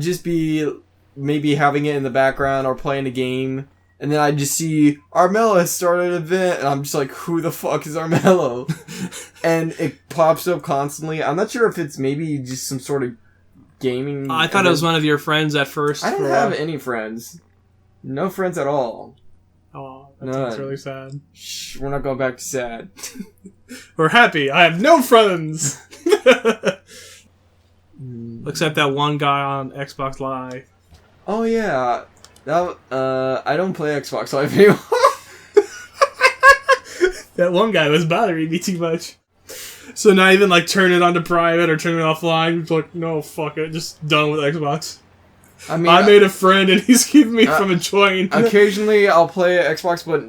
just be maybe having it in the background or playing a game, and then I just see Armello has started an event, and I'm just like, who the fuck is Armello? And it pops up constantly. I'm not sure if it's maybe just some sort of gaming. I thought it was one of your friends at first. I don't have any friends. No friends at all. Oh, that sounds really sad. Shh, we're not going back to sad. We're happy. I have no friends. Except that one guy on Xbox Live. Oh yeah, that I don't play Xbox Live anymore. That one guy was bothering me too much. So not even like turn it onto private or turn it offline. It's like, no, fuck it, just done with Xbox. I mean, I made a friend and he's keeping me from enjoying. Occasionally I'll play Xbox, but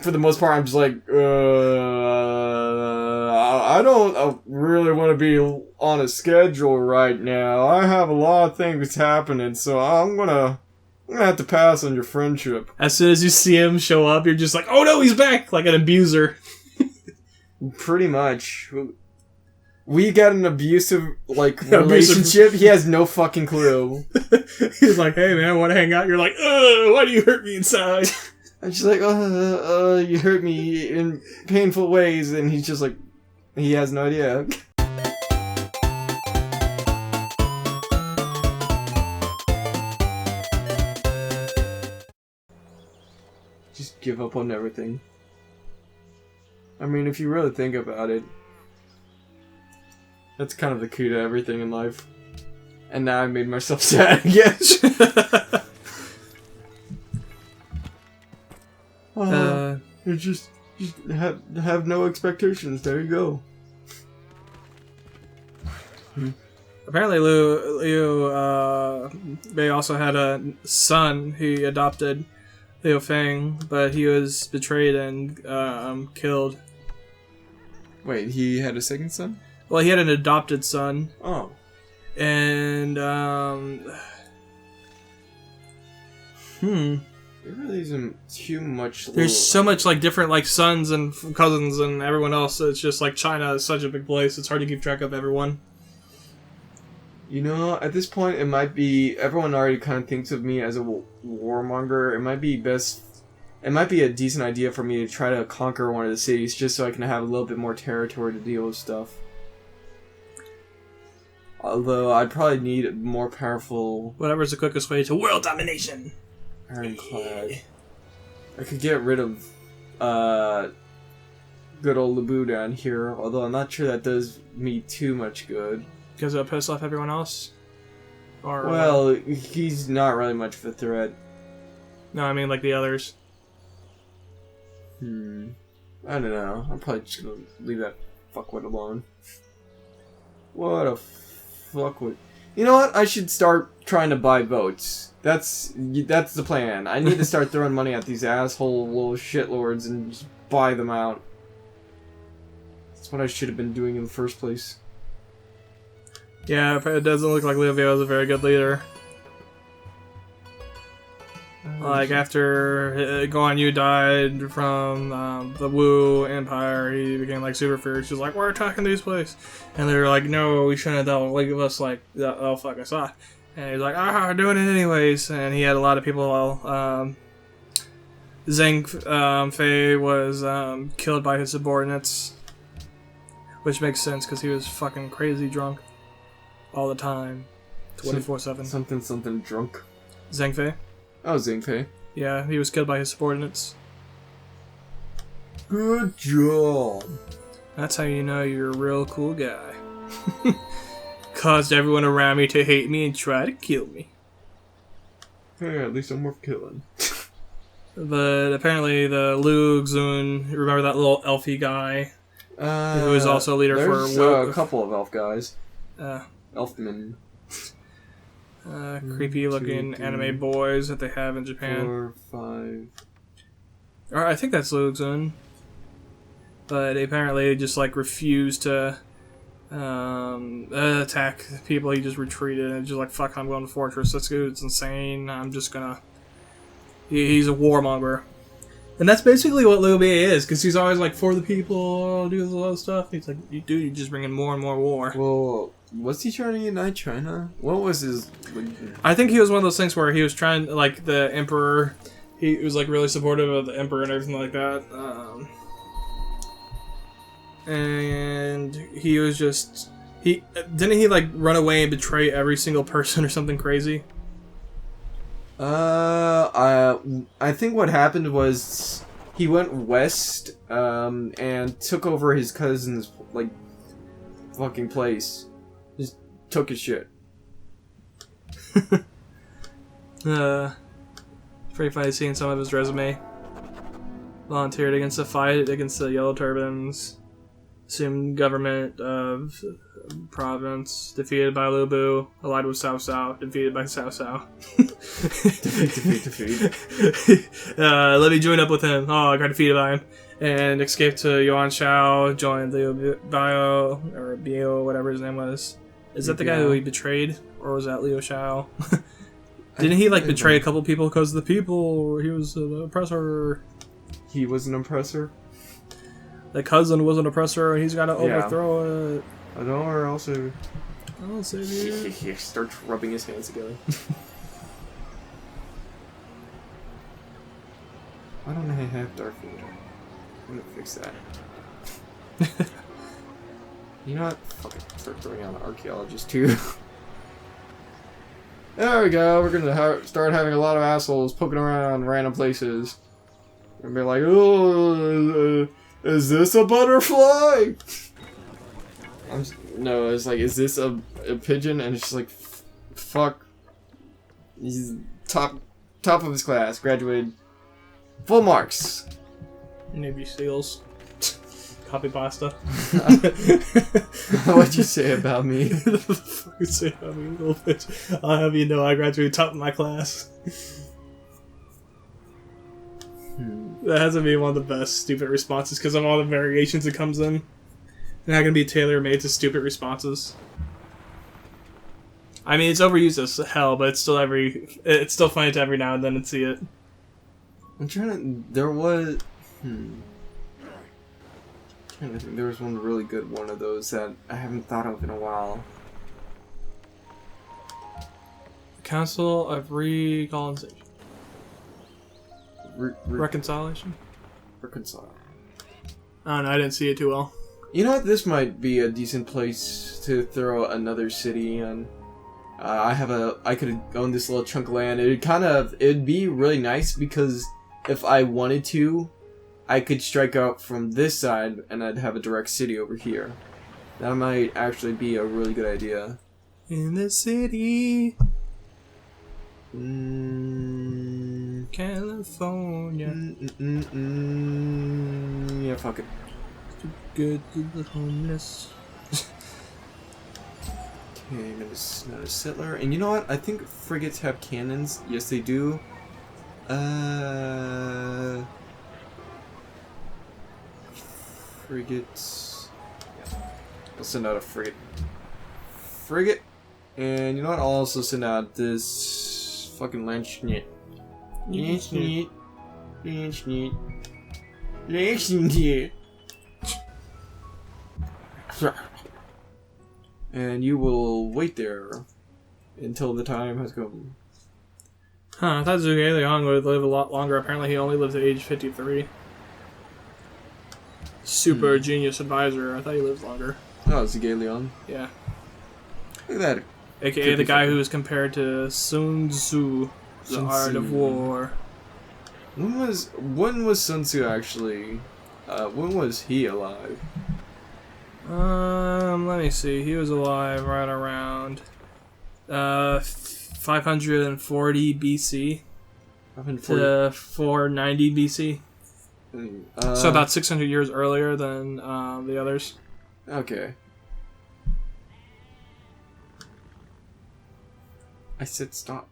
for the most part I'm just like, I don't really want to be on a schedule right now. I have a lot of things happening, so I'm gonna have to pass on your friendship. As soon as you see him show up, you're just like, oh no, he's back! Like an abuser. Pretty much. We got an abusive, relationship. He has no fucking clue. He's like, hey man, wanna hang out? You're like, why do you hurt me inside? I'm just like, you hurt me in painful ways, and he's just like, he has no idea. Just give up on everything. I mean, if you really think about it, that's kind of the key to everything in life. And now I made myself sad again. You just have no expectations. There you go. Apparently, Liu Bei also had a son he adopted, Liu Feng, but he was betrayed and killed. Wait, he had a second son? Well, he had an adopted son. Oh. And, There really isn't too much. There's so much, different, sons and cousins and everyone else. It's just, China is such a big place. It's hard to keep track of everyone. You know, at this point, it might be... Everyone already kind of thinks of me as a warmonger. It might be best... It might be a decent idea for me to try to conquer one of the cities, just so I can have a little bit more territory to deal with stuff. Although, I'd probably need a more powerful... Whatever's the quickest way to world domination! Ironclad. Yeah. I could get rid of, good old Labu down here, although I'm not sure that does me too much good. Because it'll piss off everyone else? Or, well, he's not really much of a threat. No, I mean, the others. I don't know. I'm probably just gonna leave that fuckwit alone. What a fuckwit. You know what? I should start trying to buy votes. That's the plan. I need to start throwing money at these asshole little shitlords and just buy them out. That's what I should have been doing in the first place. Yeah, it doesn't look like Liu Bei was a very good leader. After Guan Yu died from the Wu Empire, he became super furious. He's like, we're attacking these places. And they were like, no, we shouldn't. They'll give us oh fuck us off. And he's like, we're doing it anyways. And he had a lot of people. Zhang Fei was killed by his subordinates. Which makes sense because he was fucking crazy drunk. All the time. 24/7. Something drunk. Zhang Fei. Oh, Zhang Fei. Yeah, he was killed by his subordinates. Good job. That's how you know you're a real cool guy. Caused everyone around me to hate me and try to kill me. Hey, at least I'm worth killing. But apparently the Lu Xun, remember that little elfy guy? Who is also a leader there's for... a couple of elf guys. Elfmen. Creepy looking anime boys that they have in Japan. 4, 5... Or I think that's Lu Xun. But they apparently just refused to attack people. He just retreated and just fuck, I'm going to fortress. That's good. It's insane. I'm just gonna... He's a warmonger. And that's basically what Liu Bei is, because he's always for the people, do a lot of stuff. He's like, dude, you're just bringing more and more war. Well, Was he trying to unite China? What was his? I think he was one of those things where he was trying, like, the emperor. He was like really supportive of the emperor and everything like that. And he was just didn't he like run away and betray every single person or something crazy? I think what happened was he went west and took over his cousin's like fucking place. Just took his shit. Pretty funny seeing some of his resume. Volunteered against the fight against the Yellow Turbans. Assumed government of province. Defeated by Lubu. Allied with Cao Cao. Defeated by Cao Cao. defeat. Let me join up with him. Oh, I got defeated by him. And escaped to Yuan Shao. Joined the Bio, or Bio, whatever his name was. Is that the guy who he betrayed? Or was that Liu Shao? Didn't he like betray a couple people because the people? He was an oppressor. He was an oppressor? The cousin was an oppressor and he's got to overthrow it. I know, or also... I'll save you. He starts rubbing his hands together. Why don't I have Dark Food? I'm gonna fix that. You know what? Fucking start throwing on the archaeologist too. There we go. We're gonna start having a lot of assholes poking around random places. And be like, oh, is this a butterfly? No, it's like, is this a pigeon? And it's just like, fuck. He's top of his class, graduated, full marks. Navy SEALs. Copy pasta. What'd you say about me? What the fuck you say about me, little bitch? I'll have you know I graduated top of my class. That has to be one of the best stupid responses because of all the variations it comes in. They're not going to be tailor-made to stupid responses. I mean, it's overused as hell, but it's still funny to every now and then and see it. I'm trying to... There was... I'm trying to think. There was one really good one of those that I haven't thought of in a while. Council of Recolonization. Reconciliation? Reconcile. I don't know, I didn't see it too well. You know what? This might be a decent place to throw another city on. I could own this little chunk of land. It'd be really nice because if I wanted to, I could strike out from this side and I'd have a direct city over here. That might actually be a really good idea. In the city, California. Yeah, fuck it. Too good to the homeless. Okay, not a settler. And you know what? I think frigates have cannons. Yes, they do. Frigates. Yeah. I'll send out a frigate. Frigate. And you know what? I'll also send out this fucking landsknecht. Landsknecht. Landsknecht. Landsknecht. And you will wait there until the time has come. Huh, I thought Zhuge Liang would live a lot longer. Apparently he only lived at age 53. Super genius advisor. I thought he lived longer. Oh, Zhuge Liang. Yeah. Look at that. AKA the guy who was compared to Sun Tzu, the art of war. When was Sun Tzu actually? When was he alive? Let me see. He was alive right around 540 BC to 490 BC. So about 600 years earlier than the others. Okay. I said stop.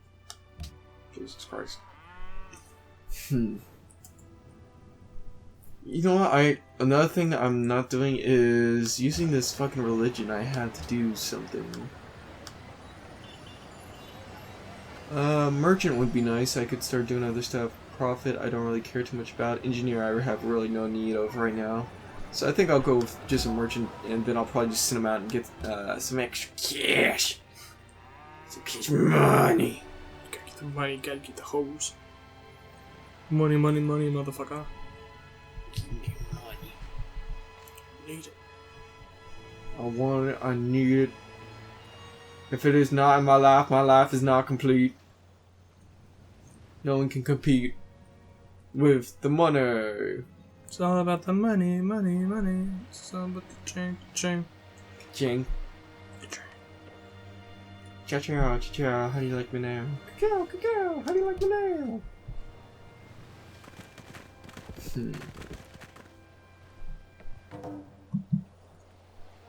Jesus Christ. You know what? Another thing I'm not doing is using this fucking religion. I had to do something. Merchant would be nice. I could start doing other stuff. Prophet, I don't really care too much about. Engineer, I have really no need of right now. So I think I'll go with just a merchant, and then I'll probably just send him out and get some extra cash. Some cash money. Gotta get the money, gotta get the hoes. Money, money, money, motherfucker. Money. Need it. I want it, I need it. If it is not in my life is not complete. No one can compete with the money. It's all about the money, money, money. It's all about the chain, chain. Ching. Cha-cha, cha-cha, how do you like me now? Cacao, cacao, how do you like me now?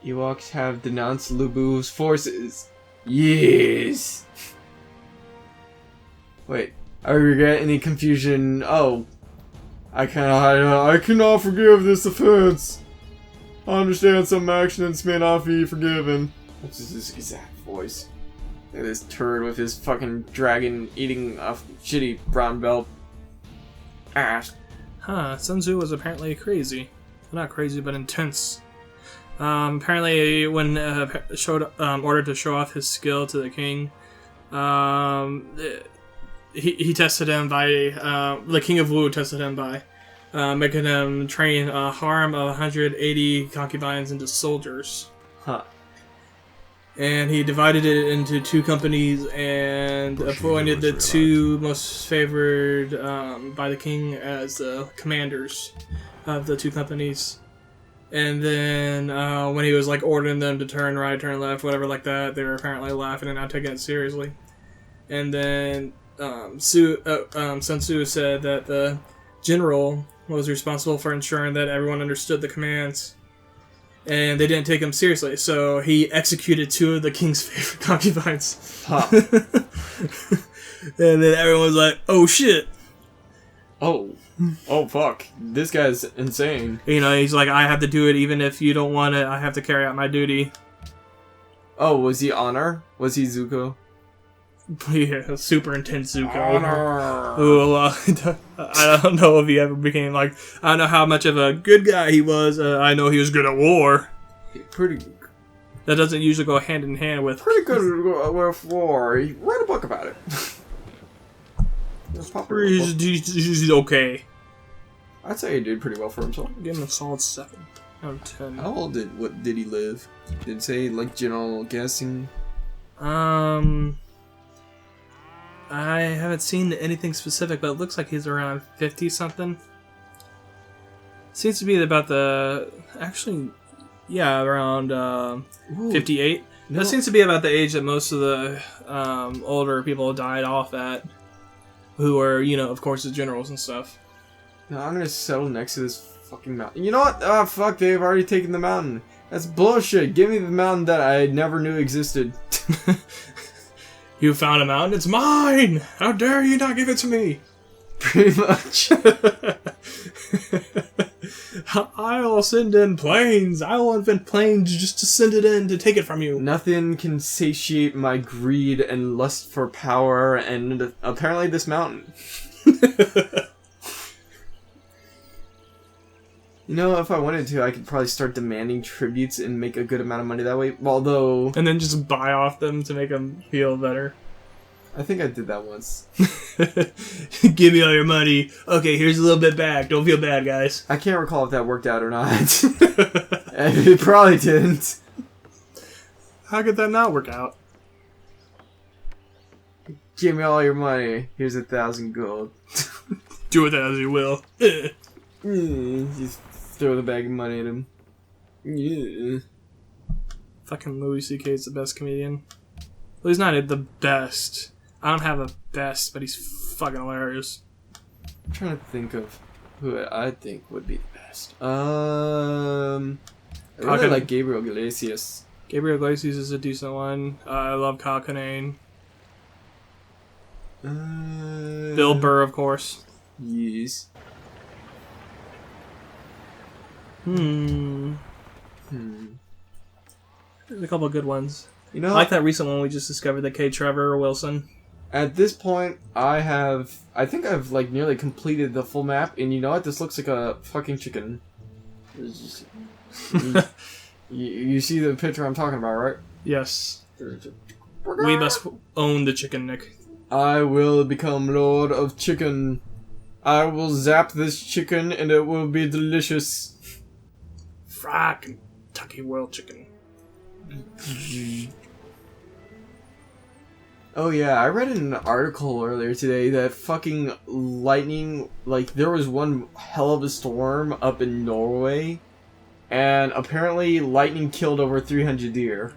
Ewoks have denounced Lubu's forces. Yes! Wait, I regret any confusion. Oh. I cannot forgive this offense. I understand some actions may not be forgiven. That's just his exact voice. Look at this turd with his fucking dragon eating a shitty brown belt ass. Huh, Sun Tzu was apparently crazy. Well, not crazy, but intense. Apparently, when ordered to show off his skill to the king, he tested him by the king of Wu tested him by making him train a harem of 180 concubines into soldiers. Huh. And he divided it into 2 companies and appointed the 2 most favored by the king as the commanders of the 2 companies. And then when he was like ordering them to turn right, turn left, whatever like that, they were apparently laughing and not taking it seriously. And then Sun Tzu said that the general was responsible for ensuring that everyone understood the commands. And they didn't take him seriously, so he executed 2 of the king's favorite concubines. Huh. And then everyone was like, oh shit. Oh fuck. This guy's insane. You know, he's like, I have to do it even if you don't want it. I have to carry out my duty. Oh, was he Honor? Was he Zuko? Yeah, super intense Zuko. Honor. Ooh, I don't know if he ever became like, I don't know how much of a good guy he was. I know he was good at war. Pretty. That doesn't usually go hand in hand with. Pretty good with war. He wrote a book about it. He's okay. I'd say he did pretty well for himself. Give him a solid 7 out of 10. How old did he live? Did it say like general guessing? I haven't seen anything specific, but it looks like he's around 50 something. Seems to be about around 58. No. That seems to be about the age that most of the older people died off at, who are, you know, of course, the generals and stuff. No, I'm gonna settle next to this fucking mountain. You know what? Ah, fuck, they've already taken the mountain. That's bullshit. Give me the mountain that I never knew existed. You found a mountain? It's mine! How dare you not give it to me? Pretty much. I'll send in planes. I'll invent planes just to send it in to take it from you. Nothing can satiate my greed and lust for power, and apparently this mountain. You know, if I wanted to, I could probably start demanding tributes and make a good amount of money that way. Although... And then just buy off them to make them feel better. I think I did that once. Give me all your money. Okay, here's a little bit back. Don't feel bad, guys. I can't recall if that worked out or not. It probably didn't. How could that not work out? Give me all your money. Here's 1,000 gold. Do with that as you will. Just throw the bag of money at him. Yeah. Fucking Louis C.K. is the best comedian. Well, he's not the best. I don't have a best, but he's fucking hilarious. I'm trying to think of who I think would be the best. I really like Gabriel Iglesias. Gabriel Iglesias is a decent one. I love Kyle Kinane. Bill Burr, of course. Yes. There's a couple of good ones. You know, I like that recent one we just discovered, the K. Trevor Wilson. At this point, I think I've like nearly completed the full map, and you know what? This looks like a fucking chicken. You see the picture I'm talking about, right? Yes. We must own the chicken, Nick. I will become Lord of Chicken. I will zap this chicken and it will be delicious. Fried Kentucky World Chicken. Oh yeah, I read in an article earlier today that fucking lightning, like there was one hell of a storm up in Norway, and apparently lightning killed over 300 deer.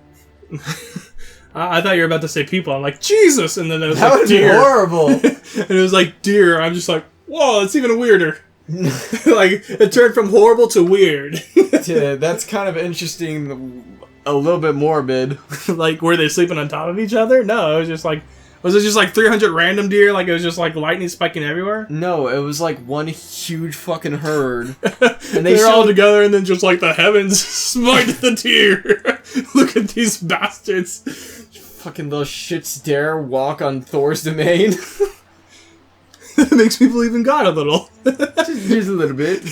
I thought you were about to say people. I'm like, Jesus! And then it was that like deer. Horrible. And it was like deer. I'm just like, whoa, it's even weirder. Like, it turned from horrible to weird. Yeah, that's kind of interesting. A little bit morbid. Like, were they sleeping on top of each other? No, it was just like... Was it just like 300 random deer? Like, it was just like lightning spiking everywhere? No, it was like one huge fucking herd. And they're all together and then just like the heavens smite the deer. Look at these bastards. Fucking those shits dare walk on Thor's domain. It makes me believe in God a little. just a little bit.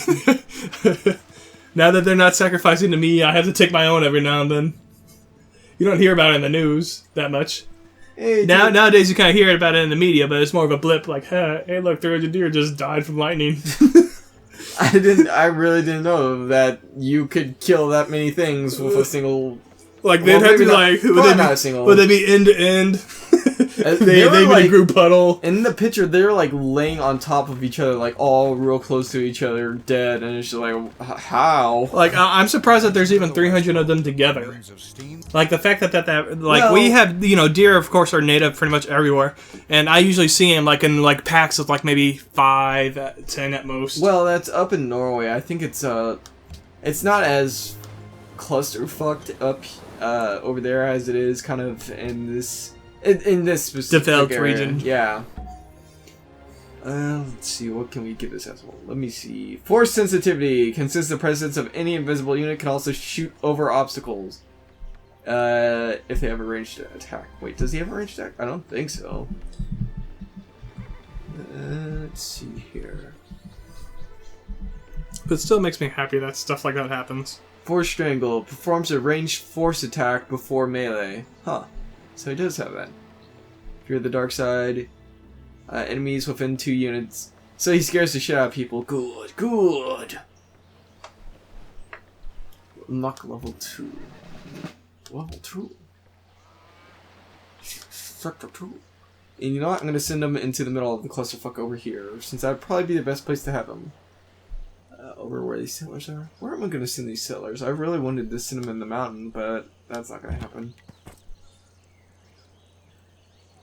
Now that they're not sacrificing to me, I have to take my own every now and then. You don't hear about it in the news that much. Hey, nowadays you kind of hear about it in the media, but it's more of a blip. Like, hey, look, 300 deer just died from lightning. I really didn't know that you could kill that many things with a single. Like they'd have to would they be end to end? They made like, a group huddle. In the picture, they're like laying on top of each other, like all real close to each other, dead, and it's just like, how? Like, I'm surprised that there's even 300 of them together. Like, the fact that like, we have, you know, deer, of course, are native pretty much everywhere, and I usually see them, like, in, like, packs of, like, maybe 5, 10 at most. Well, that's up in Norway. I think it's not as cluster-fucked up over there as it is kind of in this specific developed area. region. Yeah. Let's see, what can we give this asshole? Let me see. Force sensitivity consists of the presence of any invisible unit can also shoot over obstacles. If they have a ranged attack. Wait, does he have a ranged attack? I don't think so. Let's see here. But it still makes me happy that stuff like that happens. Force Strangle performs a ranged force attack before melee. Huh. So he does have that. Fear the dark side. Enemies within 2 units. So he scares the shit out of people. Good, good. Unlock level 2. Level 2. Sector 2. And you know what? I'm gonna send them into the middle of the clusterfuck over here, since that'd probably be the best place to have them. Over where these settlers are. Where am I gonna send these settlers? I really wanted to send them in the mountain, but that's not gonna happen.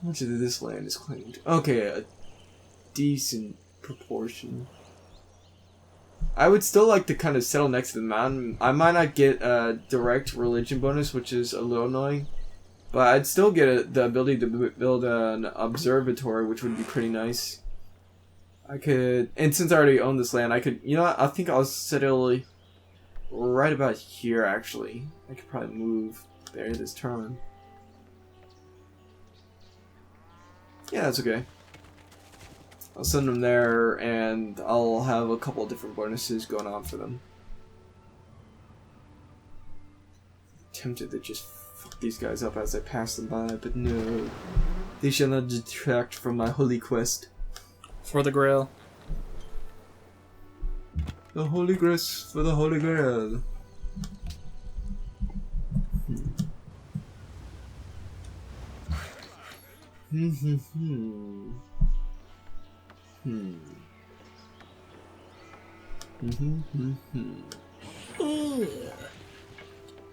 How much of this land is claimed? Okay, a decent proportion. I would still like to kind of settle next to the mountain. I might not get a direct religion bonus, which is a little annoying. But I'd still get the ability to build an observatory, which would be pretty nice. I could, and since I already own this land, I could, you know what, I think I'll settle right about here, actually. I could probably move there this turn. Yeah, that's okay. I'll send them there, and I'll have a couple of different bonuses going on for them. Tempted to just fuck these guys up as I pass them by, but no. They shall not detract from my holy quest. For the grail. The holy grace for the holy grail.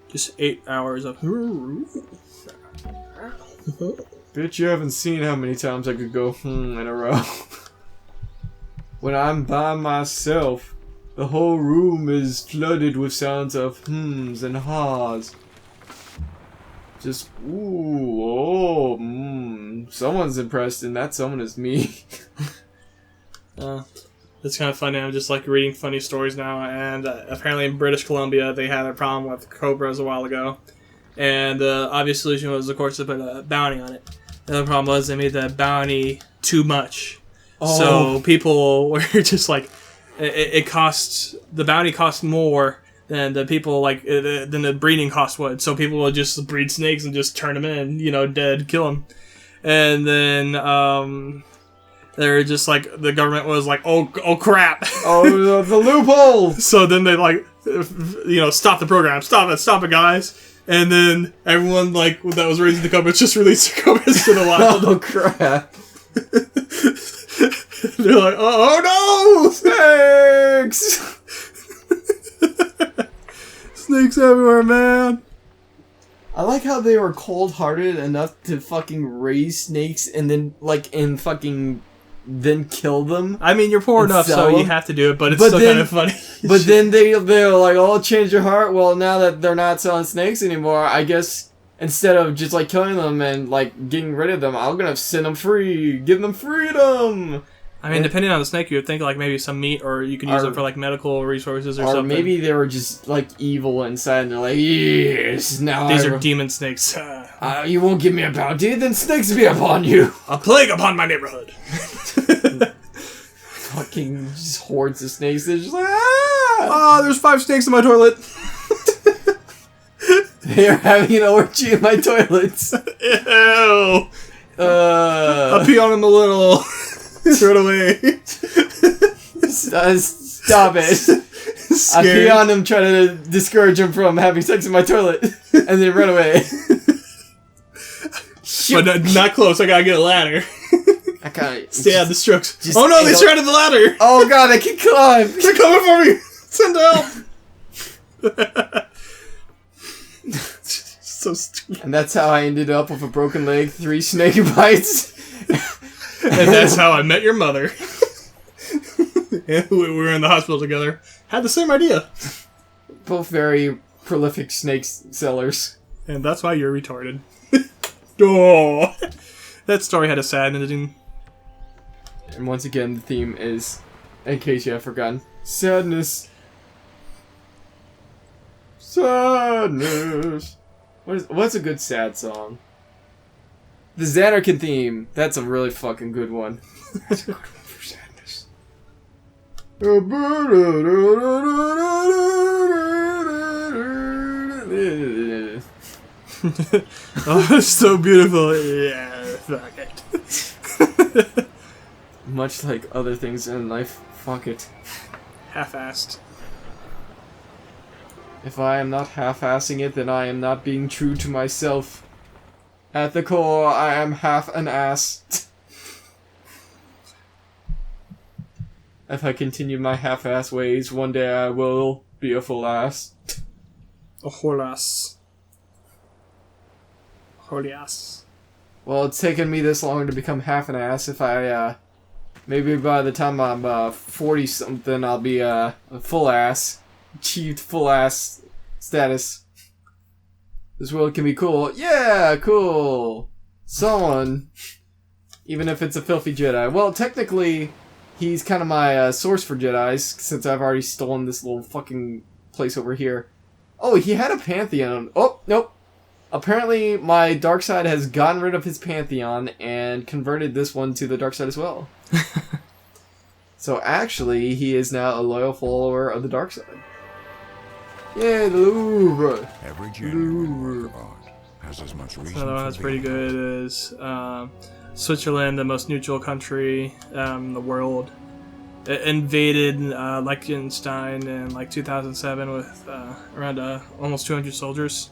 Just 8 hours of. Bitch, you haven't seen how many times I could go in a row. When I'm by myself, the whole room is flooded with sounds of hms and haws. Just, ooh, oh, someone's impressed, and that someone is me. It's kind of funny. I'm just like reading funny stories now, and apparently in British Columbia they had a problem with cobras a while ago, and obvious solution was, of course, to put a bounty on it. The other problem was they made the bounty too much, so people were just like, the bounty costs more, then the people like then the breeding cost would. So people would just breed snakes and just turn them in, dead, kill them, and then they're just like the government was like, oh crap, oh the loophole. So then they like stop the program, stop it guys. And then everyone like that was raising the cobras just released their cobras to the wild. Oh crap! They're like, oh no, snakes! Snakes everywhere, man. I like how they were cold-hearted enough to fucking raise snakes and then then kill them. I mean, you're poor enough, so you have to do it, but it's still kind of funny. But then they're like, oh, change your heart. Well, now that they're not selling snakes anymore, I guess instead of just like killing them and like getting rid of them, I'm gonna send them free, give them freedom. I mean, depending on the snake, you would think like maybe some meat, or you can use them for like medical resources or something. Or maybe they were just like evil inside, and they're like, yes, now these are demon snakes. You won't give me a bounty, then snakes be upon you. A plague upon my neighborhood. Fucking just hordes of snakes. They're just like, ah! There's 5 snakes in my toilet. They're having an orgy in my toilets. Ew. I pee on them a little. Throw it away. Stop it. I pee on them, try to discourage them from having sex in my toilet, and they run away. But not close, I gotta get a ladder. I gotta stay out of the strokes. Oh no, they shredded the ladder! Oh god, I can climb! They're coming for me! Send help! So stupid. And that's how I ended up with a broken leg, 3 snake bites. And that's how I met your mother. And we were in the hospital together. Had the same idea. Both very prolific snake sellers. And that's why you're retarded. Oh, that story had a sad ending. And once again, the theme is, in case you have forgotten, sadness. Sadness. What's a good sad song? The Xanarkin theme. That's a really fucking good one. That's a good one for sadness. Oh, it's so beautiful. Yeah, fuck it. Much like other things in life, fuck it. Half-assed. If I am not half-assing it, then I am not being true to myself. At the core, I am half an ass. If I continue my half-ass ways, one day I will be a full ass. A whole ass. Holy ass. Well, it's taken me this long to become half an ass. If I, maybe by the time I'm 40-something, I'll be a full ass. Achieved full ass status. This world can be cool. Yeah, cool. Someone. Even if it's a filthy Jedi. Well, technically, he's kind of my source for Jedis, since I've already stolen this little fucking place over here. Oh, he had a pantheon. Oh, nope. Apparently, my dark side has gotten rid of his pantheon and converted this one to the dark side as well. So actually, he is now a loyal follower of the dark side. Yay, the Louvre! Every genuine work of art has as much reason. Another one that's pretty good is Switzerland, the most neutral country in the world. It invaded Liechtenstein in like 2007 with around almost 200 soldiers.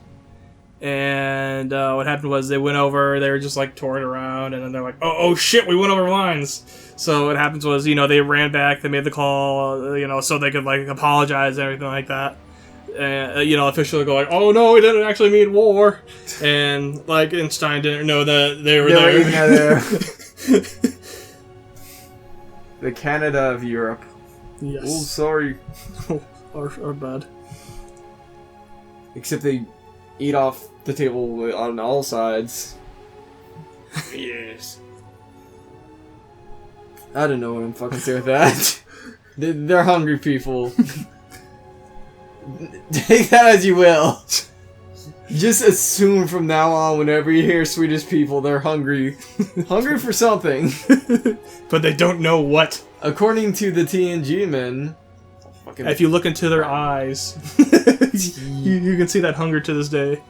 And what happened was they went over, they were just like touring around, and then they're like, oh shit, we went over lines. So what happens was, they ran back, they made the call, so they could like apologize and everything like that. And, officially go like, oh no, we didn't actually mean war. And like Einstein didn't know that they were there. The Canada of Europe. Yes. Oh, sorry. Our bad. Except they eat off the table on all sides. Yes. I don't know what I'm fucking saying with that. They're hungry people. Take that as you will. Just assume from now on, whenever you hear Swedish people, they're hungry. Hungry for something. But they don't know what. According to the TNG men... Fucking If you look into their eyes, you can see that hunger to this day.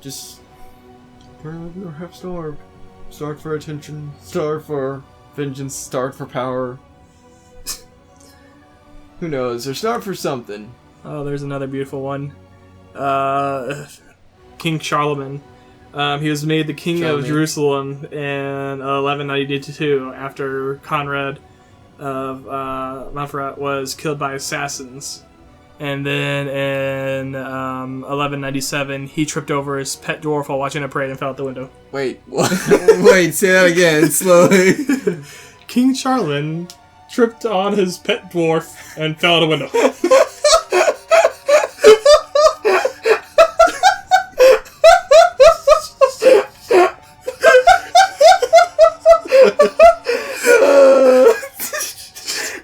just burn or have starved. Starved for attention, starved for vengeance, starved for power. Who knows? They're starved for something. Oh, there's another beautiful one. King Charlemagne. He was made the king of Jerusalem in 1192 after Conrad of Montferrat was killed by assassins. And then in 1197, he tripped over his pet dwarf while watching a parade and fell out the window. Wait, what? Wait, say that again, slowly. King Charlemagne tripped on his pet dwarf and fell out a window.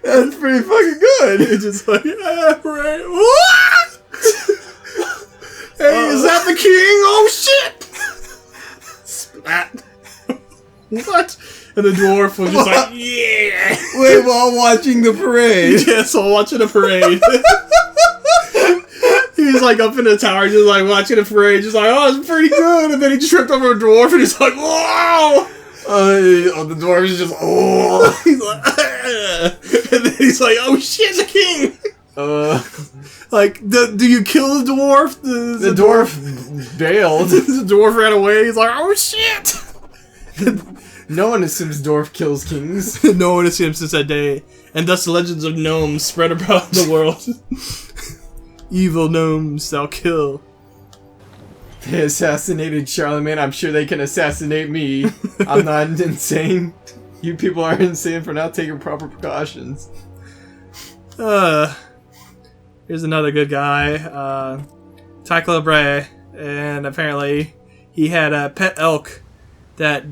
That's pretty fucking good. It's just like, parade. What? Hey, is that the king? Oh shit! Splat. What? And the dwarf was just like, yeah! Wait, while watching the parade. Yeah, so watching a parade. He's like up in the tower, just like watching a parade, just like, oh, it's pretty good. And then he just tripped over a dwarf and he's like, whoa! The dwarf is just, oh! He's like, and then he's like, oh shit, the king! Like, do you kill the dwarf? The dwarf bailed. The dwarf ran away. He's like, oh shit! No one assumes dwarf kills kings. No one assumes since that day, and thus the legends of gnomes spread about the world. Evil gnomes thou kill. They assassinated Charlemagne. I'm sure they can assassinate me. I'm not insane. You people are insane for not taking proper precautions. Here's another good guy, Tycho Brahe, and apparently he had a pet elk that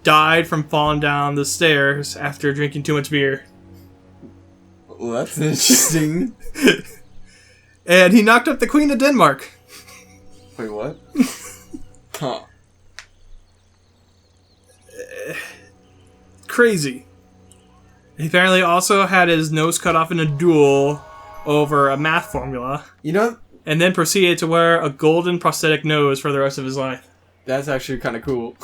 died from falling down the stairs after drinking too much beer. Well, that's interesting. And he knocked up the Queen of Denmark. Wait, what? Huh. Crazy. He apparently also had his nose cut off in a duel over a math formula. You know, And then proceeded to wear a golden prosthetic nose for the rest of his life. that's actually kind of cool.